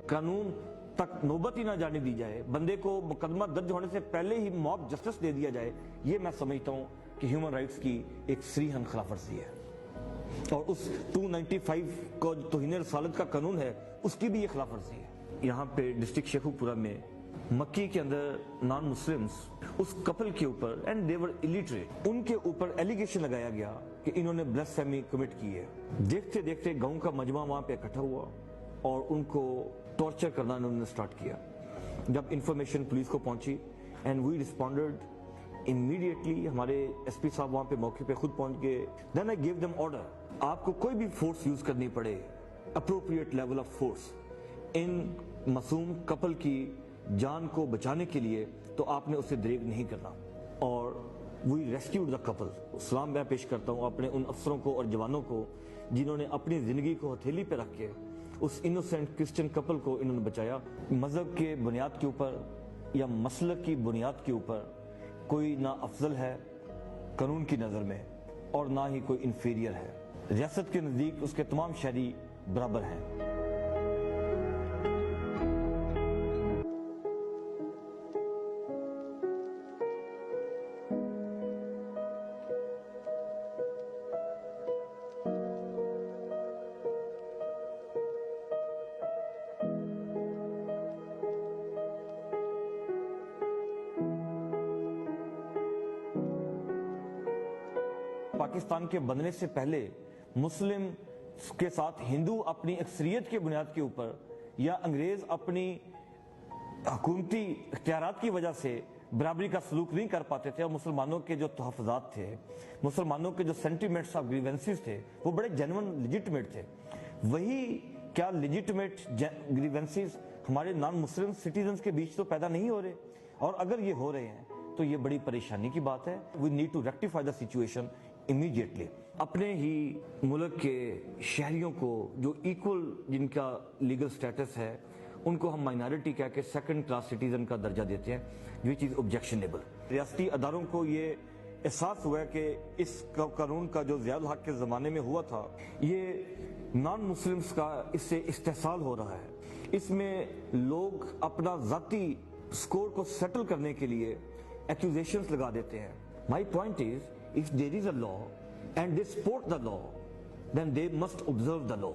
قانون تک نوبت ہی نہ جانے دی جائے, بندے کو مقدمہ درج ہونے سے پہلے ہی موب جسٹس دے دیا جائے, یہ میں سمجھتا ہوں کہ ہیومن رائٹس کی ایک صریحاً خلاف ورزی ہے. اور اس 295 کو جو توہین رسالت کا قانون ہے اس کی بھی یہ خلاف ورزی ہے. یہاں پہ ڈسٹرکٹ شیخو پورہ میں مکی کے اندر نان مسلمز اس کپل کے اوپر, اینڈ دے ور الٹریٹ, ان کے اوپر ایلیگیشن لگایا گیا کہ انہوں نے بلاسفیمی کمٹ کی ہے. دیکھتے دیکھتے گاؤں کا مجمع وہاں پہ اکٹھا ہوا اور ان کو ٹارچر کرنا انہوں نے سٹارٹ کیا. جب انفارمیشن پولیس کو پہنچی اینڈ وی رسپونڈڈ امیڈیٹلی, ہمارے ایس پی صاحب وہاں پہ موقع پہ خود پہنچ گئے. دین آئی گیو دیم آرڈر, آپ کو کوئی بھی فورس یوز کرنی پڑے, اپروپریٹ لیول آف فورس, ان معصوم کپل کی جان کو بچانے کے لیے, تو آپ نے اسے دریغ نہیں کرنا. اور وی ریسکیوڈ دا کپل. سلام میں پیش کرتا ہوں اپنے ان افسروں کو اور جوانوں کو جنہوں نے اپنی زندگی کو ہتھیلی پہ رکھ کے اس انوسینٹ کرسچن کپل کو انہوں نے بچایا. مذہب کے بنیاد کے اوپر یا مسلک کی بنیاد کے اوپر کوئی نہ افضل ہے قانون کی نظر میں اور نہ ہی کوئی انفیریئر ہے. ریاست کے نزدیک اس کے تمام شہری برابر ہیں. پاکستان کے بننے سے پہلے مسلم کے ساتھ ہندو اپنی اکثریت کی بنیاد کے اوپر یا انگریز اپنی حکومتی اختیارات کی وجہ سے برابری کا سلوک نہیں کر پاتے تھے, اور مسلمانوں کے جو تحفظات تھے, مسلمانوں کے جو سینٹیمنٹس آف گریونسز تھے وہ بڑے جینون لیجٹمیٹ تھے. وہی کیا لیجٹمیٹ گریونسز ہمارے نان مسلم سٹیزنز کے بیچ تو پیدا نہیں ہو رہے, اور اگر یہ ہو رہے ہیں تو یہ بڑی پریشانی کی بات ہے. We need to rectify the situation immediately. اپنے ہی ملک کے شہریوں کو جو ایکول جن کا لیگل سٹیٹس ہے ان کو ہم مائنارٹی کہہ کے سیکنڈ کلاس سٹیزن کا درجہ دیتے ہیں, یہ چیز آبجیکشنیبل. ریاستی اداروں کو یہ احساس ہوا ہے کہ اس قانون کا جو ضیاء الحق کے زمانے میں ہوا تھا یہ نان مسلمز کا اس سے استحصال ہو رہا ہے. اس میں لوگ اپنا ذاتی سکور کو سیٹل کرنے کے لیے ایکوزیشنز لگا دیتے ہیں. My point is, if there is a law and they support the law, then they must observe the law.